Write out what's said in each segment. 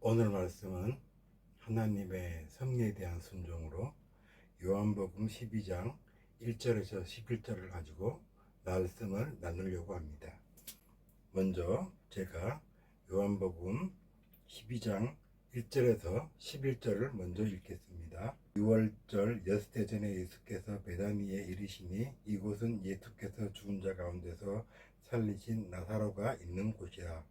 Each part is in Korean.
오늘 말씀은 하나님의 섭리에 대한 순종으로 요한복음 12장 1절에서 11절을 가지고 말씀을 나누려고 합니다. 먼저 제가 요한복음 12장 1절에서 11절을 먼저 읽겠습니다. 6월절 여스대 전에 예수께서 베다니에 이르시니 이곳은 예수께서 죽은 자 가운데서 살리신 나사로가 있는 곳이라.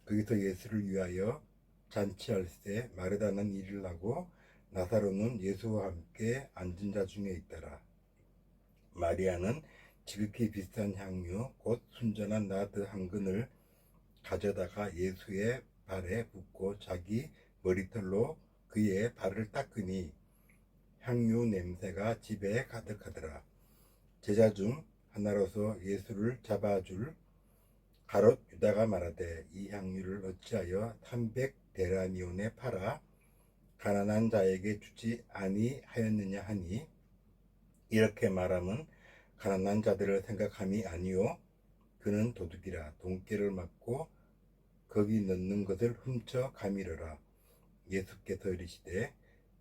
거기서 예수를 위하여 잔치할 때 마르다는 일을 하고 나사로는 예수와 함께 앉은 자 중에 있더라. 마리아는 지극히 비싼 향유 곧 순전한 나드 한 근을 가져다가 예수의 발에 붓고 자기 머리털로 그의 발을 닦으니 향유 냄새가 집에 가득하더라. 제자 중 하나로서 예수를 잡아줄 가롯 유다가 말하되 이 향유를 어찌하여 300데나리온에 팔아 가난한 자에게 주지 아니하였느냐 하니, 이렇게 말함은 가난한 자들을 생각함이 아니요 그는 도둑이라 돈깨를 맞고 거기 넣는 것을 훔쳐 가미르라. 예수께서 이르시되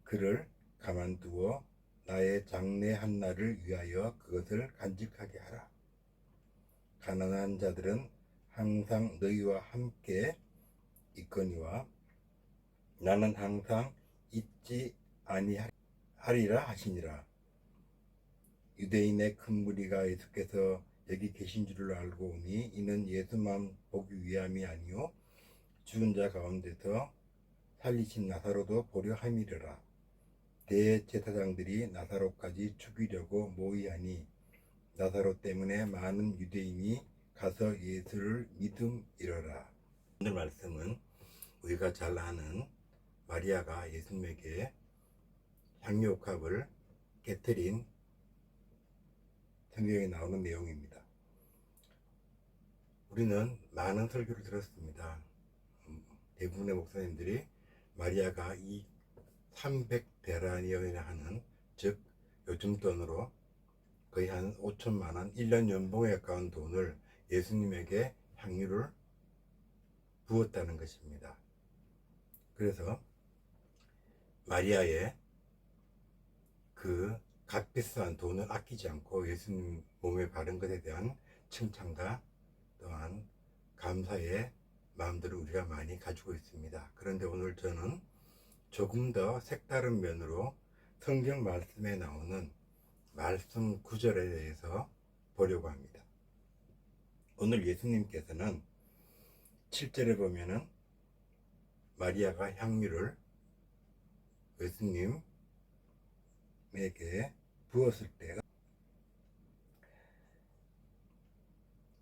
그를 가만두어 나의 장래 한 날을 위하여 그것을 간직하게 하라. 가난한 자들은 항상 너희와 함께 있거니와 나는 항상 있지 아니하리라 하시니라. 유대인의 큰 무리가 예수께서 여기 계신 줄을 알고 오니 이는 예수만 보기 위함이 아니요 죽은 자 가운데서 살리신 나사로도 보려 함이르라. 대제사장들이 나사로까지 죽이려고 모의하니 나사로 때문에 많은 유대인이 가서 예수를 믿음이러라. 오늘 말씀은 우리가 잘 아는 마리아가 예수님에게 향유옥합을 깨뜨린 성경에 나오는 내용입니다. 우리는 많은 설교를 들었습니다. 대부분의 목사님들이 마리아가 이 300데나리온이라 하는, 즉 요즘 돈으로 거의 한 5천만 원, 1년 연봉에 가까운 돈을 예수님에게 향유를 부었다는 것입니다. 그래서 마리아의 그 값비싼 돈을 아끼지 않고 예수님 몸에 바른 것에 대한 칭찬과 또한 감사의 마음들을 우리가 많이 가지고 있습니다. 그런데 오늘 저는 조금 더 색다른 면으로 성경 말씀에 나오는 말씀 구절에 대해서 보려고 합니다. 오늘 예수님께서는 7절에 보면은 마리아가 향유를 예수님에게 부었을 때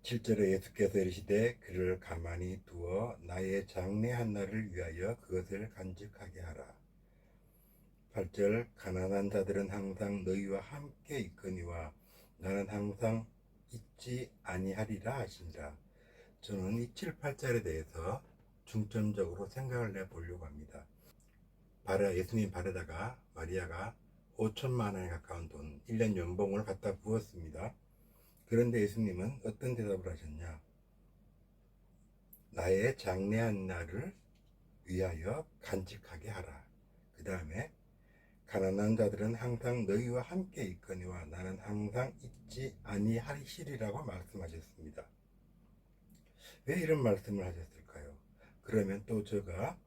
7절에 예수께서 이르시되 그를 가만히 두어 나의 장래 한 날을 위하여 그것을 간직하게 하라. 8절 가난한 자들은 항상 너희와 함께 있거니와 나는 항상 있지 아니하리라 하시니라. 저는 이 7, 8절에 대해서 중점적으로 생각을 내보려고 합니다. 예수님 발에다가 마리아가 5천만 원에 가까운 돈, 1년 연봉을 갖다 부었습니다. 그런데 예수님은 어떤 대답을 하셨냐? 나의 장래한 날을 위하여 간직하게 하라. 그 다음에 가난한 자들은 항상 너희와 함께 있거니와 나는 항상 있지 아니하시리라고 말씀하셨습니다. 왜 이런 말씀을 하셨을까요? 그러면 또 제가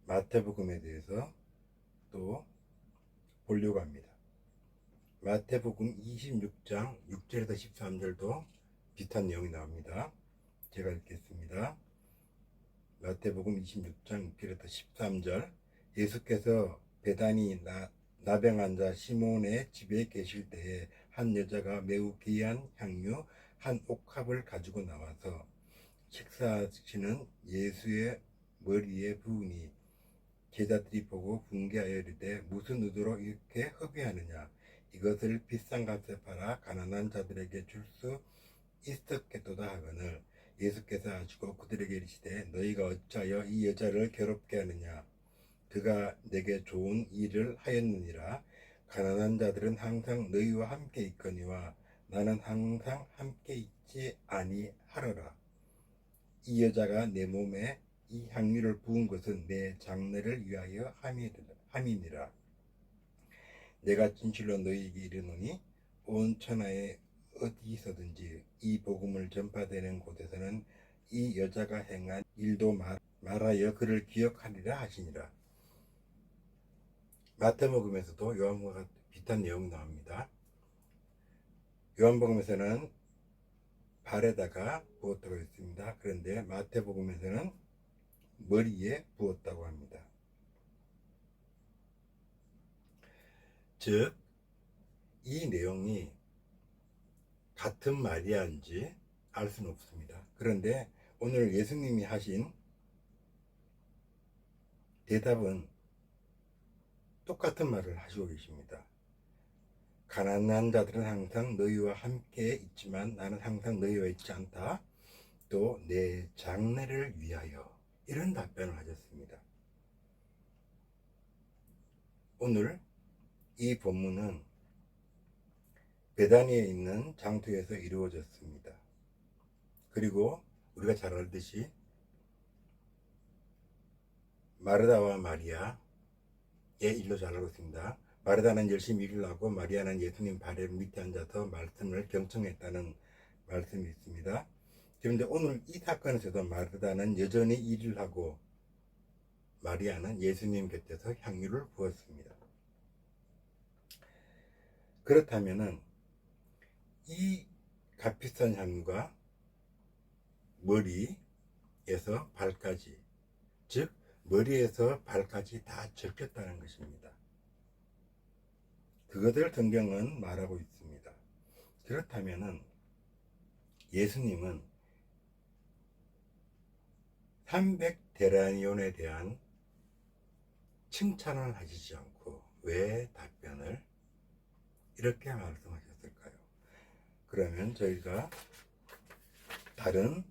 마태복음에 대해서 또 보려고 합니다. 마태복음 26장 6절에서 13절도 비슷한 내용이 나옵니다. 제가 읽겠습니다. 마태복음 26장 6절에서 13절. 예수께서 베다니 나병 환자 시몬의 집에 계실 때에 한 여자가 매우 귀한 향유 한 옥합을 가지고 나와서 식사하시는 예수의 머리에 부으니 제자들이 보고 분개하여 이르되 무슨 의도로 이렇게 허비하느냐? 이것을 비싼 값에 팔아 가난한 자들에게 줄 수 있었겠도다 하거늘 예수께서 아시고 그들에게 이르시되 너희가 어찌하여 이 여자를 괴롭게 하느냐? 그가 내게 좋은 일을 하였느니라. 가난한 자들은 항상 너희와 함께 있거니와 나는 항상 함께 있지 아니하리라. 이 여자가 내 몸에 이 향유를 부은 것은 내 장래를 위하여 함이니라. 내가 진실로 너희에게 이르노니 온 천하에 어디서든지 이 복음을 전파되는 곳에서는 이 여자가 행한 일도 말하여 그를 기억하리라 하시니라. 마태복음에서도 요한복음과 비슷한 내용이 나옵니다. 요한복음에서는 발에다가 부었다고 했습니다. 그런데 마태복음에서는 머리에 부었다고 합니다. 즉, 이 내용이 같은 마리아인지 알 수는 없습니다. 그런데 오늘 예수님이 하신 대답은 똑같은 말을 하시고 계십니다. 가난한 자들은 항상 너희와 함께 있지만 나는 항상 너희와 있지 않다. 또 내 장래를 위하여, 이런 답변을 하셨습니다. 오늘 이 본문은 베다니에 있는 장터에서 이루어졌습니다. 그리고 우리가 잘 알듯이 마르다와 마리아의 일로 잘 알고 있습니다. 마르다는 열심히 일을 하고 마리아는 예수님 발에 밑에 앉아서 말씀을 경청했다는 말씀이 있습니다. 그런데 오늘 이 사건에서도 마르다는 여전히 일을 하고 마리아는 예수님 곁에서 향유를 부었습니다. 그렇다면은 이 값비싼 향유가 머리에서 발까지, 즉 머리에서 발까지 다 적혔다는 것입니다. 그것을 성경은 말하고 있습니다. 그렇다면은 예수님은 300데나리온에 대한 칭찬을 하시지 않고 왜 답변을 이렇게 말씀하셨을까요? 그러면 저희가 다른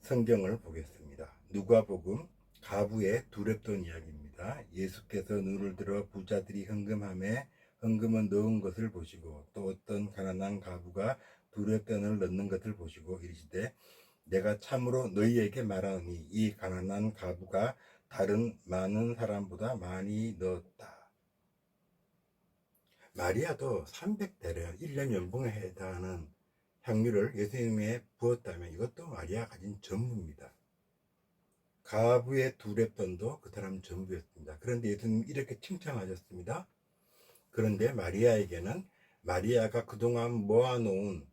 성경을 보겠습니다. 누가복음 가부의 두렙돈 이야기입니다. 예수께서 눈을 들어 부자들이 헌금함에 헌금은 넣은 것을 보시고 또 어떤 가난한 가부가 두렙돈을 넣는 것을 보시고 이르시되 내가 참으로 너희에게 말하노니 이 가난한 가부가 다른 많은 사람보다 많이 넣었다. 마리아도 300데나리온 1년 연봉에 해당하는 향유를 예수님에 부었다면 이것도 마리아가 가진 전부입니다. 가부의 두렙돈도 그 사람 전부였습니다. 그런데 예수님 이렇게 칭찬하셨습니다. 그런데 마리아에게는 마리아가 그동안 모아놓은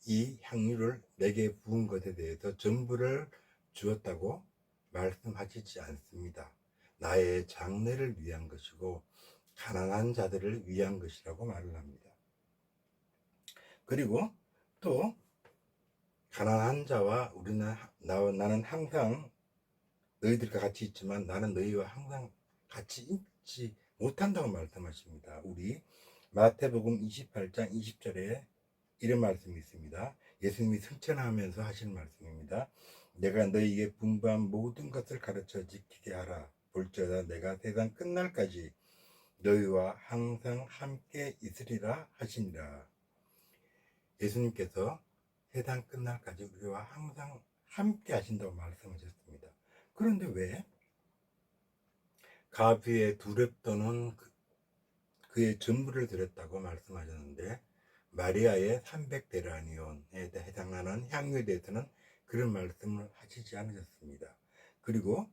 이 향유를 내게 부은 것에 대해서 전부를 주었다고 말씀하시지 않습니다. 나의 장래를 위한 것이고 가난한 자들을 위한 것이라고 말을 합니다. 그리고 또 가난한 자와 나는 항상 너희들과 같이 있지만 나는 너희와 항상 같이 있지 못한다고 말씀하십니다. 우리 마태복음 28장 20절에 이런 말씀이 있습니다. 예수님이 승천하면서 하시는 말씀입니다. 내가 너희에게 분부한 모든 것을 가르쳐 지키게 하라. 볼지어다 내가 세상 끝날까지 너희와 항상 함께 있으리라 하시니라. 예수님께서 세상 끝날까지 우리와 항상 함께 하신다고 말씀하셨습니다. 그런데 왜 가비의 두렙돈은 그의 전부를 드렸다고 말씀하셨는데 마리아의 300데나리온에 해당하는 향유에 대해서는 그런 말씀을 하시지 않으셨습니다. 그리고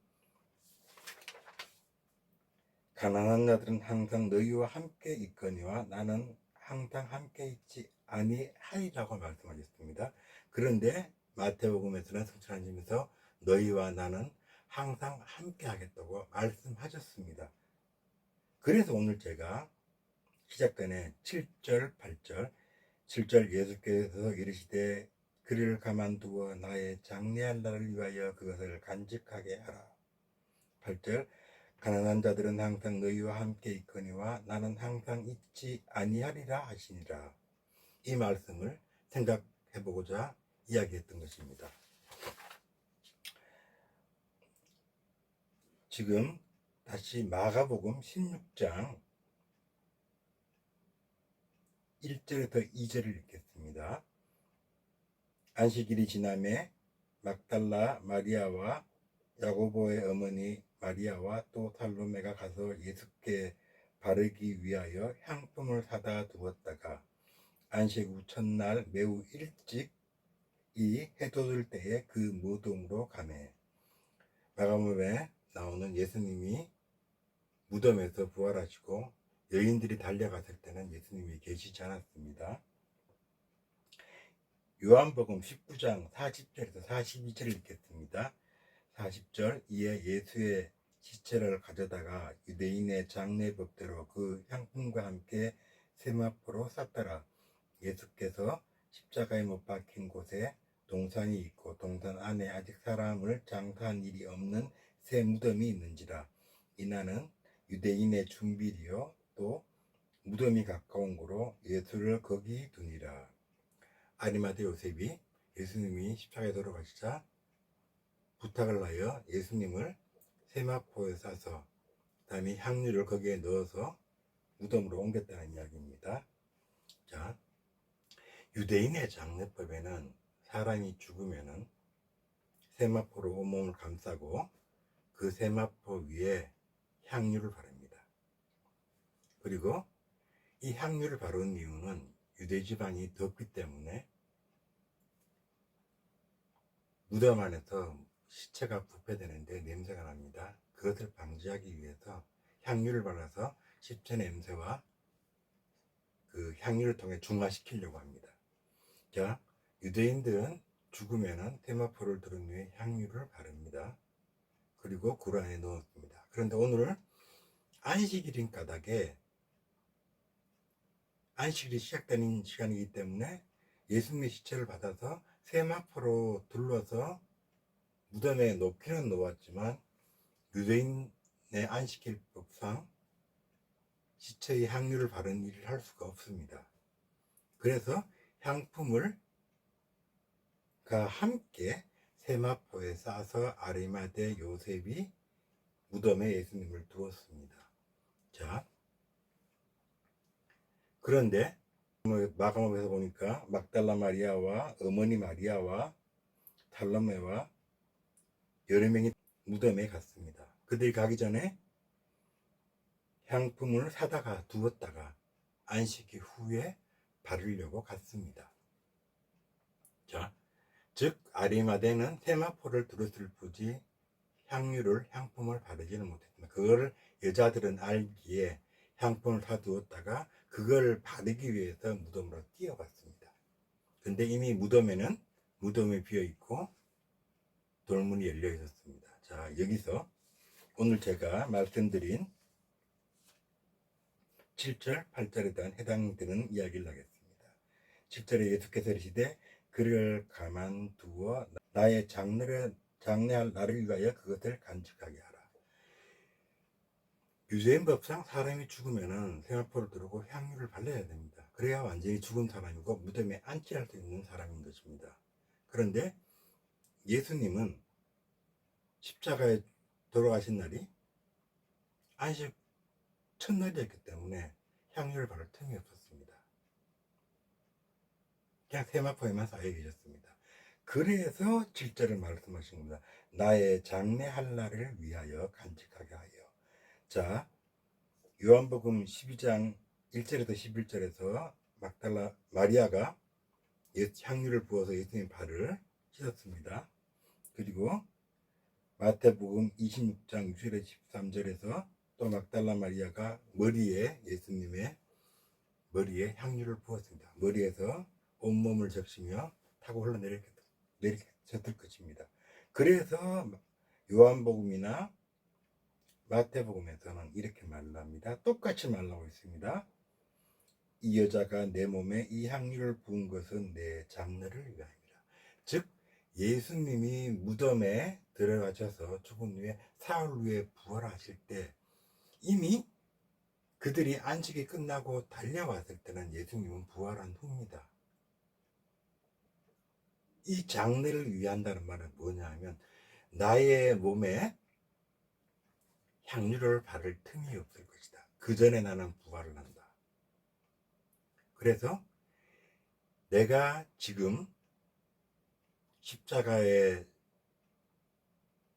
가난한 자들은 항상 너희와 함께 있거니와 나는 항상 함께 있지 아니하리라고 말씀하셨습니다. 그런데 마태복음에서는 승천하시면서 너희와 나는 항상 함께 하겠다고 말씀하셨습니다. 그래서 오늘 제가 시작 전에 7절, 8절, 7절 예수께서 이르시되 그를 가만두어 나의 장래할 날을 위하여 그것을 간직하게 하라. 8절 가난한 자들은 항상 너희와 함께 있거니와 나는 항상 있지 아니하리라 하시니라. 이 말씀을 생각해보고자 이야기했던 것입니다. 지금 다시 마가복음 16장 1절에서 2절을 읽겠습니다. 안식일이 지남에 막달라 마리아와 야고보의 어머니 마리아와 또 살로메가 가서 예수께 바르기 위하여 향품을 사다 두었다가 안식 후 첫날 매우 일찍 이 해돋을 때에 그 무덤으로 가매. 마가복음에 나오는 예수님이 무덤에서 부활하시고 여인들이 달려갔을 때는 예수님이 계시지 않았습니다. 요한복음 19장 40절에서 42절을 읽겠습니다. 40절 이에 예수의 시체를 가져다가 유대인의 장례법대로 그 향품과 함께 세마포로 쌌더라. 예수께서 십자가에 못 박힌 곳에 동산이 있고 동산 안에 아직 사람을 장사한 일이 없는 새 무덤이 있는지라. 이나는 유대인의 준비리요 또 무덤이 가까운 고로 예수를 거기 두니라. 아리마대 요셉이 예수님이 십자가에 돌아가시자 부탁을 하여 예수님을 세마포에 싸서 그다음에 향유를 거기에 넣어서 무덤으로 옮겼다는 이야기입니다. 자, 유대인의 장례법에는 사람이 죽으면은 세마포로 온몸을 감싸고 그 세마포 위에 향유를 바릅니다. 그리고 이 향유를 바르는 이유는 유대 지방이 덥기 때문에 무덤 안에서 시체가 부패되는데 냄새가 납니다. 그것을 방지하기 위해서 향유를 발라서 시체 냄새와 그 향유를 통해 중화시키려고 합니다. 자, 유대인들은 죽으면은 세마포를 두른 후에 향유를 바릅니다. 그리고 굴 안에 넣었습니다. 그런데 오늘 안식일인 까닭에 안식일이 시작되는 시간이기 때문에 예수님의 시체를 받아서 세마포로 둘러서 무덤에 놓기는 놓았지만 유대인의 안식일법상 시체의 향유를 바르는 일을 할 수가 없습니다. 그래서 향품을 함께 세마포에 싸서 아리마대 요셉이 무덤에 예수님을 두었습니다. 자, 그런데 마가복음에서 보니까 막달라 마리아와 어머니 마리아와 살로메와 여러 명이 무덤에 갔습니다. 그들이 가기 전에 향품을 사다가 두었다가 안식일 후에 바르려고 갔습니다. 자, 즉 아리마대는 세마포를 두었을 뿐이지 향품을 바르지는 못했습니다. 그거를 여자들은 알기에 향품을 사두었다가 그걸 바르기 위해서 무덤으로 뛰어갔습니다. 근데 이미 무덤에는 무덤이 비어있고 돌문이 열려 있었습니다. 자, 여기서 오늘 제가 말씀드린 7절, 8절에 대한 해당되는 이야기를 하겠습니다. 7절에 예수께서 이르시되 그를 가만두어 나의 장례할 날을 위하여 그것을 간직하게 하라. 유대인법상 사람이 죽으면은 세마포를 두르고 향유를 발라야 됩니다. 그래야 완전히 죽은 사람이고 무덤에 안치할 수 있는 사람인 것입니다. 그런데 예수님은 십자가에 돌아가신 날이 안식 첫날이었기 때문에 향유를 바를 틈이 없었습니다. 그냥 세마포에만 쌓여 계셨습니다. 그래서 7절을 말씀하신 겁니다. 나의 장례할 날을 위하여 간직하게 하여. 자, 요한복음 12장 1절에서 11절에서 막달라 마리아가 향유를 부어서 예수님 발을 씻었습니다. 그리고 마태복음 26장 6절에서 13절에서 또 막달라 마리아가 예수님의 머리에 향유를 부었습니다. 머리에서 온몸을 적시며 타고 흘러내렸을 것입니다. 그래서 요한복음이나 마태복음에서는 이렇게 말을 합니다. 똑같이 말하고 있습니다. 이 여자가 내 몸에 이 향유를 부은 것은 내 장례를 위하여라. 즉 예수님이 무덤에 들어가셔서 죽은 후에 사흘 후에 부활하실 때 이미 그들이 안식이 끝나고 달려왔을 때는 예수님은 부활한 후입니다. 이 장례를 위한다는 말은 뭐냐 하면 나의 몸에 향유를 바를 틈이 없을 것이다. 그 전에 나는 부활을 한다. 그래서 내가 지금 십자가에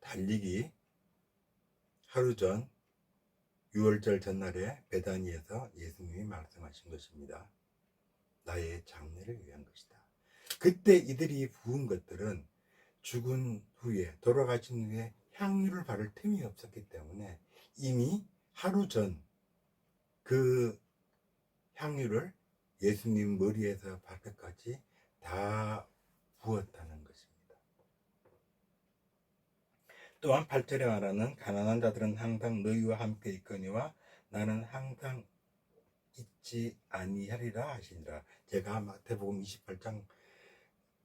달리기 하루 전 6월절 전날에 베다니에서 예수님이 말씀하신 것입니다. 나의 장례를 위한 것이다. 그때 이들이 부은 것들은 죽은 후에, 돌아가신 후에 향유를 바를 틈이 없었기 때문에 이미 하루 전 그 향유를 예수님 머리에서 발끝까지 다 부었다는 것입니다. 또한 8절에 말하는 가난한 자들은 항상 너희와 함께 있거니와 나는 항상 있지 아니하리라 하시니라. 제가 마태복음 28장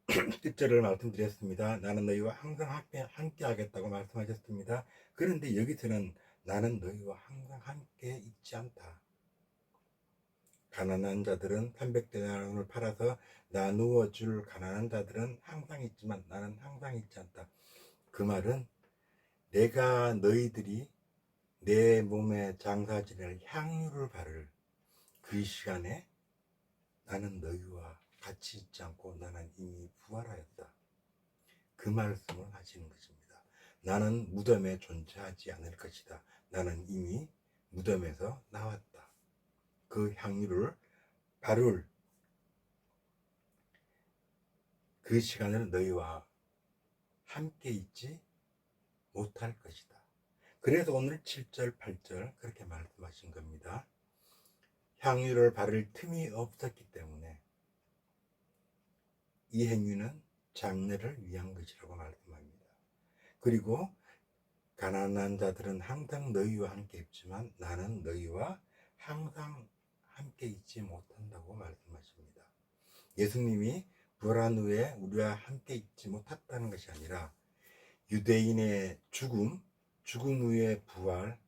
1절을 말씀드렸습니다. 나는 너희와 항상 함께 하겠다고 말씀하셨습니다. 그런데 여기서는 나는 너희와 항상 함께 있지 않다. 가난한 자들은 300데나리온을 팔아서 나누어 줄 가난한 자들은 항상 있지만 나는 항상 있지 않다. 그 말은 내가 너희들이 내 몸에 장사지낼 향유를 바를 그 시간에 나는 너희와 같이 있지 않고 나는 이미 부활하였다. 그 말씀을 하시는 것입니다. 나는 무덤에 존재하지 않을 것이다. 나는 이미 무덤에서 나왔다. 그 향유를 바를 그 시간을 너희와 함께 있지 못할 것이다. 그래서 오늘 7절, 8절 그렇게 말씀하신 겁니다. 향유를 바를 틈이 없었기 때문에 이 행위는 장례를 위한 것이라고 말씀합니다. 그리고 가난한 자들은 항상 너희와 함께 있지만 나는 너희와 항상 함께 있지 못한다고 말씀하십니다. 예수님이 부활한 후에 우리와 함께 있지 못했다는 것이 아니라 유대인의 죽음 후의 부활,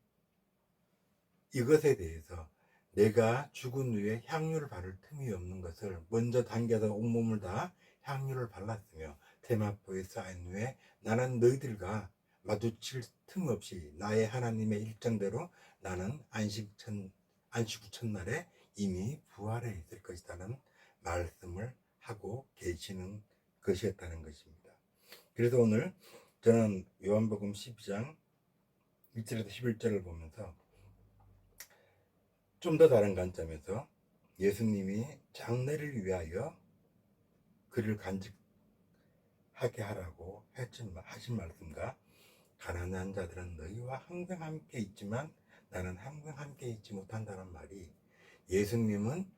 이것에 대해서 내가 죽은 후에 향유를 바를 틈이 없는 것을 먼저 당겨서 온몸을 다 향유를 발랐으며 대마포에 쌓인 후에 나는 너희들과 마주칠 틈 없이 나의 하나님의 일정대로 나는 안식 후 첫날에 이미 부활해 있을 것이라는 말씀을 하고 계시는 것이었다는 것입니다. 그래서 오늘 저는 요한복음 12장 1절에서 11절을 보면서 좀 더 다른 관점에서 예수님이 장례를 위하여 그를 간직하게 하라고 하신 말씀과 가난한 자들은 너희와 항상 함께 있지만 나는 항상 함께 있지 못한다는 말이 예수님은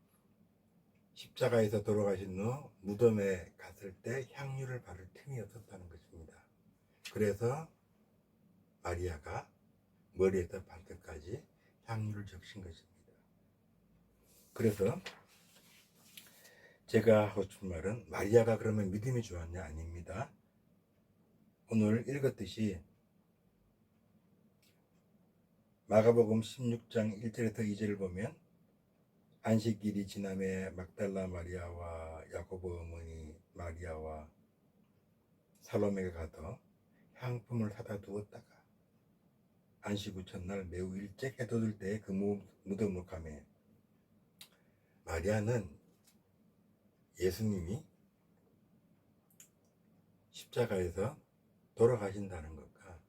십자가에서 돌아가신 후 무덤에 갔을 때 향유를 바를 틈이 없었다는 것입니다. 그래서 마리아가 머리에서 발끝까지 향유를 적신 것입니다. 그래서 제가 하고 싶은 말은 마리아가 그러면 믿음이 좋았냐? 아닙니다. 오늘 읽었듯이 마가복음 16장 1절에서 2절을 보면 안식일이 지남에 막달라 마리아와 야고보 어머니 마리아와 살로메가 가서 향품을 사다 두었다가 안식 후 첫날 매우 일찍 해 돋을 때에 그 무덤으로 가매 마리아는 예수님이 십자가에서 돌아가신다는 것과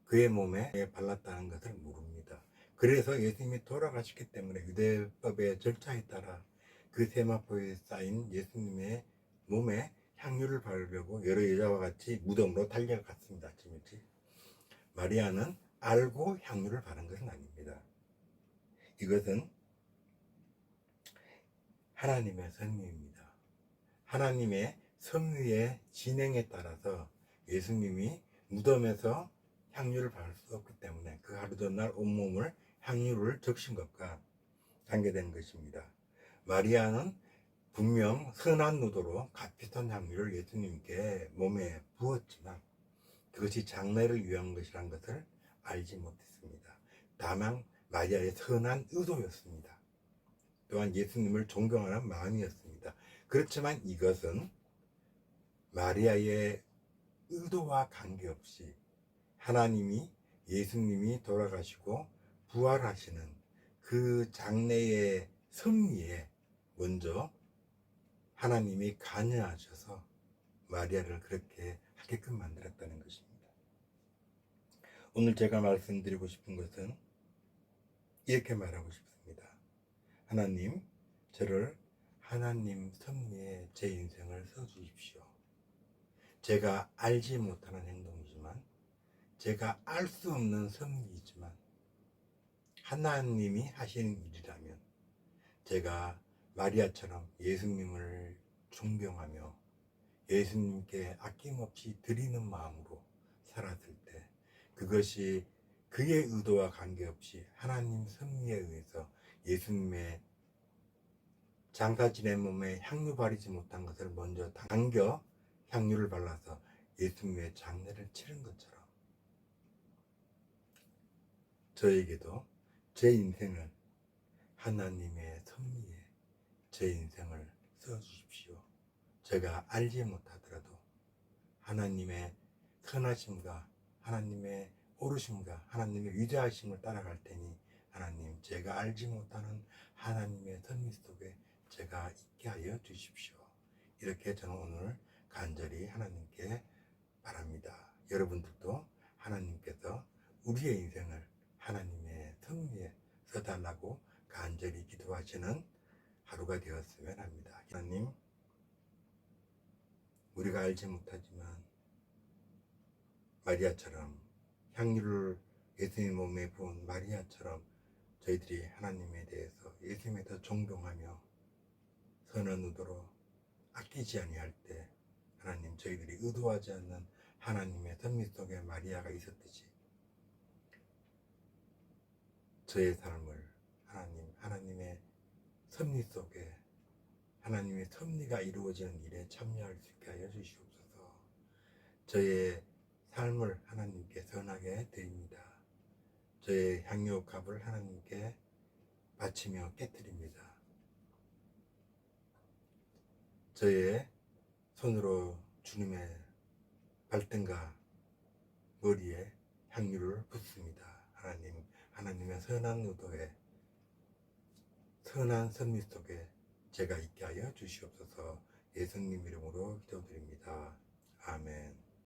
그의 몸에 발랐다는 것을 모릅니다. 그래서 예수님이 돌아가셨기 때문에 유대법의 절차에 따라 그 세마포에 쌓인 예수님의 몸에 향유를 바르려고 여러 여자와 같이 무덤으로 달려갔습니다. 아침 일찍. 마리아는 알고 향유를 바른 것은 아닙니다. 이것은 하나님의 섭리입니다. 하나님의 섭리의 진행에 따라서 예수님이 무덤에서 향유를 바를 수 없기 때문에 그 하루 전날 온몸을 향유를 적신 것과 관계된 것입니다. 마리아는 분명 선한 의도로 값비싼 향유를 예수님께 몸에 부었지만 그것이 장례를 위한 것이란 것을 알지 못했습니다. 다만 마리아의 선한 의도였습니다. 또한 예수님을 존경하는 마음이었습니다. 그렇지만 이것은 마리아의 의도와 관계없이 하나님이 예수님이 돌아가시고 부활하시는 그 장래의 섭리에 먼저 하나님이 관여하셔서 마리아를 그렇게 하게끔 만들었다는 것입니다. 오늘 제가 말씀드리고 싶은 것은 이렇게 말하고 싶습니다. 하나님, 저를 하나님 섭리에 제 인생을 써주십시오. 제가 알지 못하는 행동이지만, 제가 알 수 없는 섭리이지만, 하나님이 하시는 일이라면 제가 마리아처럼 예수님을 존경하며 예수님께 아낌없이 드리는 마음으로 살았을 때, 그것이 그의 의도와 관계없이 하나님 섭리에 의해서 예수님의 장사 지낸 몸에 향유 바르지 못한 것을 먼저 당겨 향유를 발라서 예수님의 장례를 치른 것처럼, 저에게도 제 인생을 하나님의 섭리에 제 인생을 써주십시오. 제가 알지 못하더라도 하나님의 선하심과 하나님의 오르심과 하나님의 위대하심을 따라갈 테니, 하나님, 제가 알지 못하는 하나님의 섭리 속에 제가 있게 하여 주십시오. 이렇게 저는 오늘 간절히 하나님께 바랍니다. 여러분들도 하나님께서 우리의 인생을 하나님의 섭리에 써달라고 간절히 기도하시는 하루가 되었으면 합니다. 하나님, 우리가 알지 못하지만 마리아처럼 향유를 예수님 몸에 부은 마리아처럼 저희들이 하나님에 대해서 예수님에 더 존경하며 선한 의도로 아끼지 아니할 때, 하나님, 저희들이 의도하지 않는 하나님의 섭리 속에 마리아가 있었듯이 저의 삶을 하나님의 섭리 속에 하나님의 섭리가 이루어지는 일에 참여할 수 있게 하여 주시옵소서. 저의 삶을 하나님께 선하게 드립니다. 저의 향유값을 하나님께 바치며 깨뜨립니다. 저의 손으로 주님의 발등과 머리에 향유를 붓습니다. 하나님의 선한 의도에 선한 섭리 속에 제가 있게 하여 주시옵소서. 예수님 이름으로 기도드립니다. 아멘.